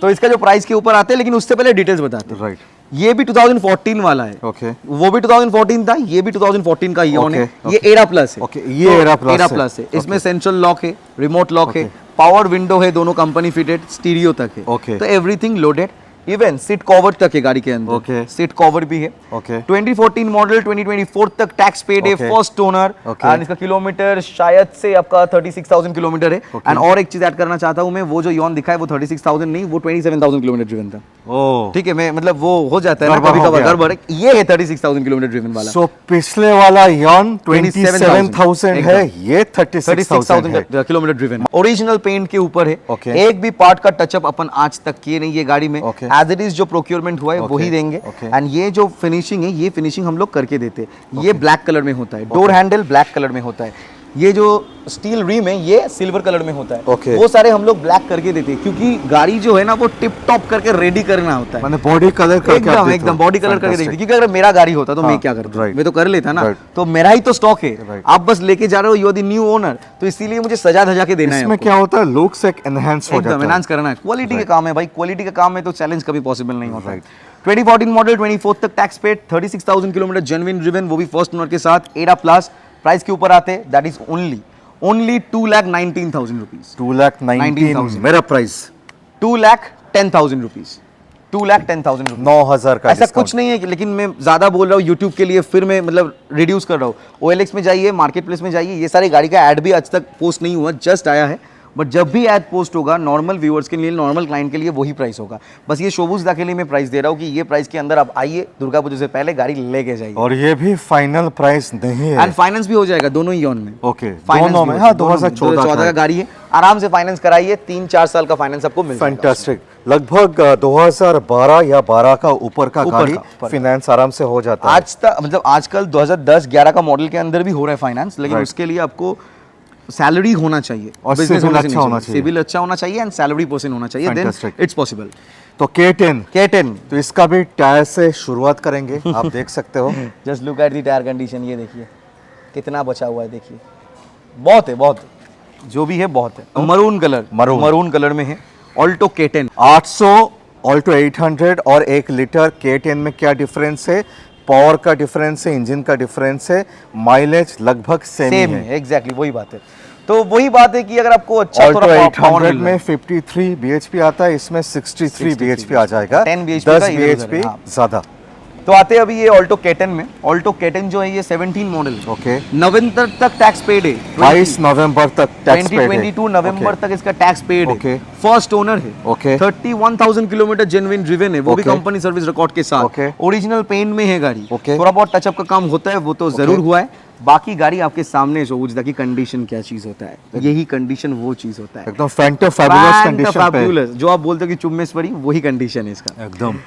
तो इसका जो प्राइस के ऊपर आते हैं, लेकिन उससे पहले डिटेल्स बताते हैं। राइट, ये भी 2014 वाला है, ओके, वो भी 2014 था, ये भी 2014 का यॉन है। Okay, ये okay. एरा प्लस है। Okay, ये एरा प्लस एरा है। प्लस है। इसमें Okay. सेंट्रल लॉक है, रिमोट लॉक है, Okay. पावर विंडो है, दोनों कंपनी फिटेड, स्टीरियो तक है। Okay. तो everything loaded, even seat cover तक है गाड़ी के अंदर। Okay. सीट कवर भी है। Okay. 2014 मॉडल 2024 तक टैक्स पेड है, Okay. First owner, Okay. And इसका किलोमीटर शायद से आपका 36,000 किलोमीटर है। Okay. एंड और एक चीज ऐड करना चाहता हूँ मैं, वो जो यॉन दिखा है वो 36,000 नहीं, वो 27,000 किलोमीटर ड्रिवन था। ओ ठीक है, मैं मतलब वो हो जाता है ना गड़बड़ कभी हो कभार, गया। गड़बड़ है। ये है 36,000 किलोमीटर ड्रिवन वाला। सो पिछले वाला यॉन 27,000 है, एकदम। ये 36,000 है। 36,000 किलोमीटर ड्रिवन, ओरिजिनल पेंट के ऊपर है। Okay. एक भी पार्ट का टचअप अपन आज तक किए नहीं ये गाड़ी में। Okay. एज इट इज जो प्रोक्योरमेंट हुआ है Okay. वही देंगे। Okay. एंड ये जो फिनिशिंग है, ये फिनिशिंग हम लोग करके देते हैं। ये ब्लैक कलर में होता है, डोर हैंडल ब्लैक कलर में होता है। ये जो स्टील रिम है ये सिल्वर कलर में होता है। Okay. वो सारे हम लोग ब्लैक करके देते हैं, क्योंकि गाड़ी जो है ना वो टिप टॉप करके रेडी करना होता है। मैंने बॉडी कलर करके एकदम आप देते एकदम हो। बॉडी कलर करके Fantastic. देखते, क्योंकि अगर मेरा गाड़ी होता तो मैं हाँ, क्या करता, right. मैं तो कर लेता ना। Right. तो मेरा ही तो स्टॉक है, Right. आप बस लेके जा रहे हो, you are the new owner, तो इसीलिए मुझे सजा धजा के देना है इसमें आपको। क्या होता है, लुक्स एक एनहांस हो एकदम जाता है। एनहांस करना है। क्वालिटी के काम है भाई, क्वालिटी के काम में तो चैलेंज कभी पॉसिबल नहीं होता। Right. 2014 मॉडल 24 तक tax paid, 36,000 kilometre genuine driven, वो भी फर्स्ट ओनर के साथ, एरा प्लस। प्राइस के ऊपर आते, दैट इज ओनली 2,19,000 रुपीज। 2,19,000 मेरा प्राइस, 2,10,000 रुपीज, 2,10,000 रुपीज। 9,000 का ऐसा discount। कुछ नहीं है कि, लेकिन मैं ज्यादा बोल रहा हूँ यूट्यूब के लिए, फिर मैं मतलब रिड्यूस कर रहा हूँ। OLX में जाइए, मार्केट प्लेस में जाइए, ये सारी गाड़ी का ऐड भी आज तक पोस्ट नहीं हुआ, जस्ट आया है। बट जब भी ऐड पोस्ट होगा, नॉर्मल व्यूअर्स के लिए, नॉर्मल क्लाइंट के लिए वही प्राइस होगा। बस ये शोबूजदा के लिए मैं प्राइस दे रहा हूँ कि ये प्राइस के अंदर आप आइए, दुर्गा पूजा से पहले गाड़ी लेके जाइए। और ये भी फाइनल प्राइस नहीं है। एंड फाइनेंस भी हो जाएगा दोनों ही यॉन में। ओके, Finance दोनों भी में, हो हाँ, जाएगा, दोनों में। 2014 का गाड़ी है, आराम से फाइनेंस कराइए, 3-4 साल का फाइनेंस आपको मिल जाएगा। फैंटास्टिक। लगभग 2012 या 12 का ऊपर का ऊपर गाड़ी का, ऊपर का। फाइनेंस आराम से हो जाता है। आज तक मतलब आजकल 2010-11 का मॉडल के अंदर भी हो रहा है फाइनेंस, लेकिन Right. उसके लिए आपको सैलरी होना चाहिए और business civil होना अच्छा होना चाहिए। सिविल अच्छा होना चाहिए एंड सैलरी पर्सन होना चाहिए, देन Fantastic. It's possible. तो K10, K10, तो इसका भी टायर से शुरुआत करेंगे। आप देख सकते हो, just look at the tyre condition, ये देखिए कितना बचा हुआ है, देखिए बहुत है, बहुत जो भी है बहुत है। मरून कलर, मरून कलर में है, ऑल्टो K10। 800 ऑल्टो 800 और 1 लीटर K10 में क्या डिफरेंस है? पावर का डिफरेंस है, इंजन का डिफरेंस है, माइलेज लगभग सेम सेम है। है, एग्जैक्टली वही बात है। तो वही बात है कि अगर आपको अच्छा ऑल्टो थोड़ा 800 में 53 bhp आता है, इसमें 63 bhp आ जाएगा, 10 bhp 10 का इधर उधर bhp है, हाँ। ज्यादा। तो आते हैं अभी ये ऑल्टो K10 में। ऑल्टो K10 जो है ये 17 मॉडल है। ओके, नवंबर तक टैक्स पेड है, 22 नवंबर तक टैक्स पेड है। 2022 नवंबर तक इसका टैक्स पेड Okay. है। फर्स्ट ओनर है। Okay. 31,000 किलोमीटर जेन्युइन ड्रिवन है, वो भी Okay. कंपनी सर्विस रिकॉर्ड के साथ। Okay. ओरिजिनल पेंट में है गाड़ी। Okay. थोड़ा बहुत टचअप का काम होता है, वो तो जरूर हुआ है। बाकी गाड़ी आपके सामने शोबूजदा की कंडीशन क्या चीज होता है, यही कंडीशन वो चीज होता है। एकदम फैंटाफैबुलस कंडीशन पे, Fabulous, जो आप बोलते हो कि चुम्मेस पड़ी, वही कंडीशन है इसका। एकदम।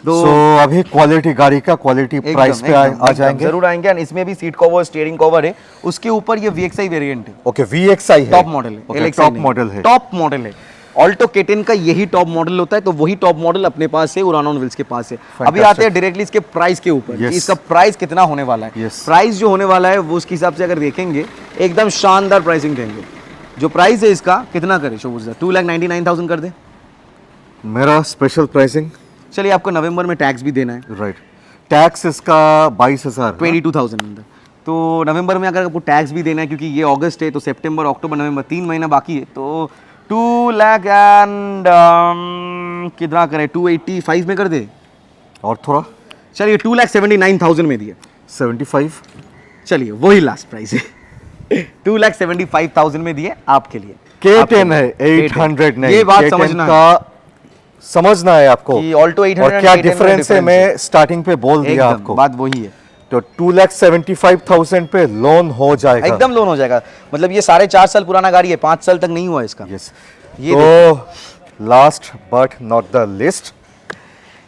तो सो अभी क्वालिटी गाड़ी का क्वालिटी प्राइस पे आ जाएंगे, जरूर आएंगे। And इसमें भी सीट कवर, स्टीयरिंग कवर है, उसके ऊपर ये VXI वेरिएंट है, ओके, VXI है, टॉप मॉडल है, ओके, LXI टॉप नहीं, मॉडल है। टॉप मॉडल है। ऑल्टो K10 का यही टॉप मॉडल होता है, तो वही टॉप मॉडल अपने पास है, उड़ान ऑन व्हील्स के पास है। अभी आते हैं डायरेक्टली इसके प्राइस के ऊपर, Yes. कि इसका प्राइस कितना होने वाला है। Yes. प्राइस जो होने वाला है वो उसके हिसाब से अगर देखेंगे, एकदम शानदार प्राइसिंग देंगे। जो प्राइस है इसका कितना करे शोबूजदा? 2,99,000 कर दे। मेरा स्पेशल प्राइसिंग, चलिए, आपको नवंबर में टैक्स भी देना है, राइट, टैक्स इसका 22,000, 22,000 अंदर। तो नवंबर में अगर आपको टैक्स भी देना है, क्योंकि ये अगस्त है, तो सितंबर, अक्टूबर, नवंबर 3 महीना बाकी है, तो 2 लाख एंड कितना करें, 285 में कर दे। और थोड़ा चलिए 2,79,000 में दिए। 75, चलिए वही लास्ट प्राइस है। 2,75,000 में दिए आपके लिए। K10 है, 800 नहीं, ये बात K10 समझना का समझना है आपको कि Alto 800 और क्या and 800 डिफरेंस है, difference मैं स्टार्टिंग पे बोल दिया एकदम आपको। बात वही है, तो 2,75,000 पे लोन हो जाएगा एकदम लोन हो जाएगा। मतलब ये 4.5 साल पुराना गाड़ी है, 5 साल तक नहीं हुआ इसका। यस। ये तो last but not the list,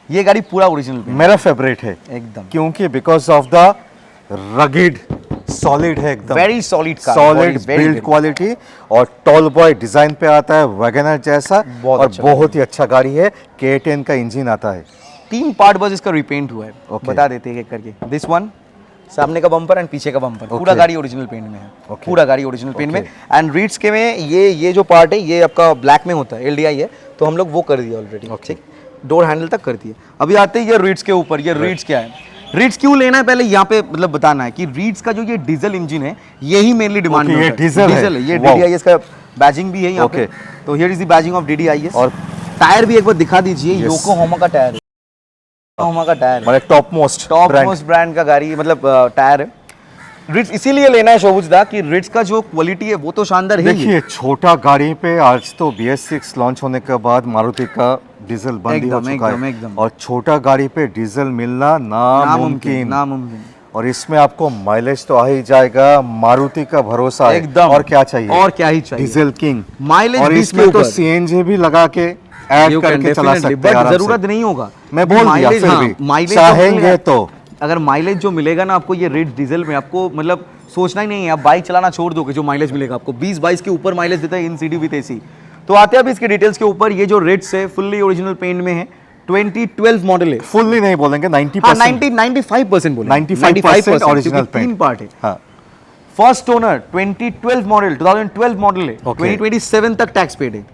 ये गाड़ी पूरा ओरिजिनल मेरा फेवरेट है एकदम, क्योंकि because of the rugged, solid है एकदम, very solid car, solid build quality और टॉल बॉय डिजाइन पे आता है वैगनर जैसा, बहुत और अच्छा बहुत ही अच्छा गाड़ी है। K10 का इंजन आता है। 3 पार्ट बस इसका रिपेंट हुआ है, Okay. बता देते हैं एक करके। दिस वन, सामने का बम्पर एंड पीछे का बम्पर, पूरा Okay. गाड़ी ओरिजिनल पेंट में है, Okay. पूरा गाड़ी ओरिजिनल पेंट में। Okay. एंड रीड्स के में ये जो पार्ट है ये आपका ब्लैक में होता है, LDI है, तो हम लोग वो कर दिया ऑलरेडी, Okay. ठीक, डोर हैंडल तक कर दिए। अभी आते हैं ये रीड्स के ऊपर, ये रीड्स क्या है, रीड्स क्यों लेना है पहले यहाँ पे मतलब बताना है कि रीड्स का जो ये डीजल इंजन है यही मेनली डिमांड Okay, में ये होता है। डीजल है। ये Wow. DDIS का बैजिंग भी है यहाँ पे, Okay. तो here is the badging of DDIS। और टायर भी एक बार दिखा दीजिए, Yes. योकोहामा का टायर है, योकोहामा का टायर है, मतलब top most top most brand का गाड़ी मतलब टायर है। रिट्स इसीलिए लेना है शोभुज दा कि रिट्स का जो क्वालिटी है वो तो शानदार है ही है। देखिए छोटा गाड़ी पे आज तो BS6 लॉन्च होने के बाद मारुति का डीजल बंद ही हो एकदम, चुका एकदम, है, एकदम। और छोटा गाड़ी पे डीजल मिलना नामुमकिन। नामुमकिन और इसमें आपको माइलेज तो आ ही जाएगा, मारुति का भरोसा है। एकदम। और क्या चाहिए, और क्या ही चाहिए, डीजल किंग। माइलेज और 20 के इसमें तो ऊपर। CNG भी लगा के ऐड You can करके चला definitely, सकते हैं but आराम से। जरूरत नहीं होगा। मैं बोल दिया, माइलेज, फिर हाँ, भी माइलेज चाहेंगे मिलेगा। तो अगर माइलेज जो मिलेगा ना आपको ये रेड डीजल में, आपको मतलब सोचना ही नहीं है, आप बाइक चलाना छोड़ दोगे, जो माइलेज मिलेगा आपको 20-22 के ऊपर माइलेज देता है इन सिटी विद AC। तो आते हैं अभी इसके डिटेल्स के ऊपर। ये जो रेड्स है फुल्ली ओरिजिनल पेंट में है, 2012 मॉडल है। फुल्ली नहीं बोलेंगे, 90% हाँ 95% बोले, 95% ओरिजिनल क्योंकि 3 पार्ट है। हाँ। फर्स्ट ओनर 2012 मॉडल, 2012 मॉडल है, Okay. 2027 तक टैक्स पेड है,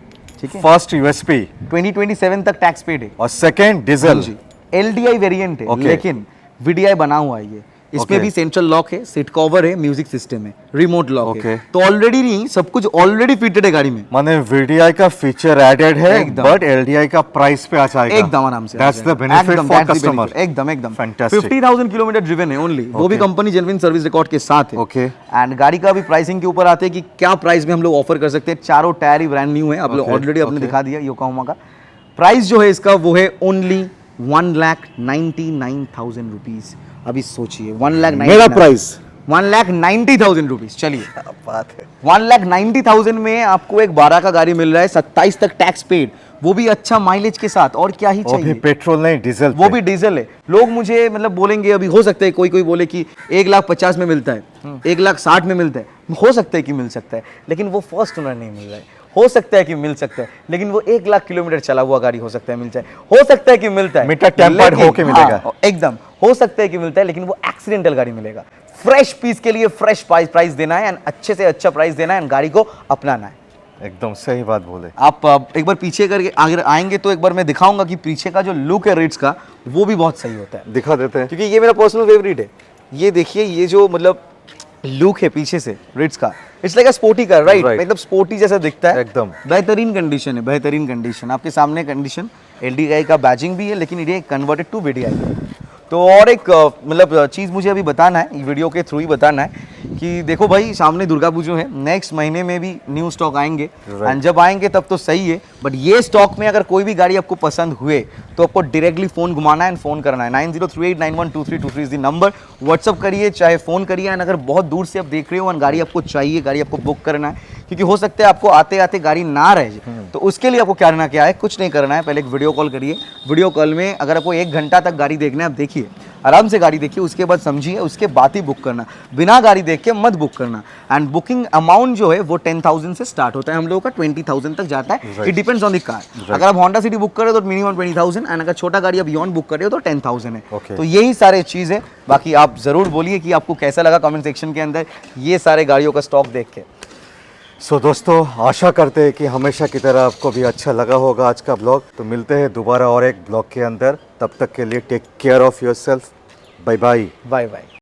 ठीक है, फर्स्ट USP 2027 तक टैक्स पेड है। और सेकंड डीजल। जी, LDI वेरिएंट है, Okay. लेकिन VDI बना हुआ है ये। इसमें Okay. भी सेंट्रल लॉक है, सीट कवर है, म्यूजिक सिस्टम है, रिमोट लॉक है, Okay. तो ऑलरेडी नहीं, सब कुछ ऑलरेडी फिटेड है गाड़ी में, माने VDI का फीचर एडेड है, एकदम। बट LDI का प्राइस पे आ जाएगा। एकदम आराम से। That's the benefit for customer. एकदम एकदम Fantastic. 50,000 किलोमीटर ड्रिवन है ओनली, वो भी Okay. Company genuine service record के साथ है। Okay. एंड गाड़ी का भी प्राइसिंग के ऊपर आते हैं कि क्या प्राइस में हम लोग ऑफर कर सकते हैं। चारों टायर ही ब्रांड न्यू है, आप लोग Okay. ऑलरेडी आपने Okay. दिखा दिया योकोहामा का। प्राइस जो है इसका वो है ओनली 1,99,000 रुपीज। अभी सोचिए 1,99,000 मेरा प्राइस 1,90,000 रुपीज। चलिए बात है। 1,90,000 में आपको एक 12 का गाड़ी मिल रहा है, 27 तक टैक्स पेड, वो भी अच्छा माइलेज के साथ, और क्या ही वो भी चाहिए। पेट्रोल नहीं डीजल वो भी डीजल है। लोग मुझे मतलब बोलेंगे, अभी हो सकता है कोई कोई बोले कि 1,50,000 में मिलता है, 1,60,000 में मिलता है, हो सकता है कि मिल सकता है, लेकिन वो फर्स्ट ओनर नहीं मिल रहा है। हो सकता है कि मिल सकता है, लेकिन वो 1,00,000 किलोमीटर चला हुआ गाड़ी हो सकता है मिल जाए, हो सकता है कि मिलता है, मीटर टेम्पर्ड लेकिन- होके मिलेगा। हाँ, एकदम हो सकता है कि मिलता है, लेकिन वो एक्सीडेंटल गाड़ी मिलेगा। फ्रेश पीस के लिए फ्रेश प्राइस देना है, एंड अच्छे से अच्छा प्राइस देना है, एंड गाड़ी को अपनाना है। एकदम सही बात बोले। आप एक बार पीछे करके अगर आएंगे तो एक बार मैं दिखाऊंगा कि पीछे का जो लुक है रेड्स का वो भी बहुत सही होता है, दिखा देते हैं। क्योंकि ये मेरा पर्सनल फेवरेट है। ये देखिए, ये जो मतलब लुक है पीछे से रेड्स का, it's like a sporty car, right, Right. मतलब स्पोर्टी जैसा दिखता है एकदम। बेहतरीन कंडीशन है, बेहतरीन कंडीशन आपके सामने कंडीशन। LDI का बैजिंग भी है, लेकिन ये कन्वर्टेड टू VDI है। तो और एक मतलब चीज़ मुझे अभी बताना है, वीडियो के थ्रू ही बताना है कि देखो भाई, सामने दुर्गा पूजा है, नेक्स्ट महीने में भी न्यू स्टॉक आएंगे, Right. एंड जब आएंगे तब तो सही है, बट ये स्टॉक में अगर कोई भी गाड़ी आपको पसंद हुए तो आपको डायरेक्टली फ़ोन घुमाना है एंड फ़ोन करना है। 9038912323 इज द नंबर। व्हाट्सअप करिए चाहे फ़ोन करिए, एंड अगर बहुत दूर से आप देख रहे हो एंड गाड़ी आपको चाहिए, गाड़ी आपको बुक करना है, क्योंकि हो सकता है आपको आते आते गाड़ी ना रह जाए, तो उसके लिए आपको क्या करना क्या है, कुछ नहीं करना है, पहले एक वीडियो कॉल करिए। वीडियो कॉल में अगर आपको 1 घंटा तक गाड़ी देखना है, आप देखिए, आराम से गाड़ी देखिए, उसके बाद समझिए, उसके बाद ही बुक करना, बिना गाड़ी देख के मत बुक करना। एंड बुकिंग अमाउंट जो है वो 10,000 से स्टार्ट होता है, हम लोगों का 20,000 तक जाता है, it depends on the car. अगर आप होंडा सिटी बुक कर रहे हो तो मिनिमम 20,000, एंड अगर छोटा गाड़ी आप बियॉन्ड बुक कर रहे हो तो 10,000 है। Okay. तो यही सारे चीज़ है। बाकी आप ज़रूर बोलिए कि आपको कैसा लगा कमेंट सेक्शन के अंदर ये सारे गाड़ियों का स्टॉक देख के। सो दोस्तों, आशा करते हैं कि हमेशा की तरह आपको भी अच्छा लगा होगा आज का ब्लॉग। तो मिलते हैं दोबारा और एक ब्लॉग के अंदर, तब तक के लिए take care of yourself. Bye bye. Bye bye.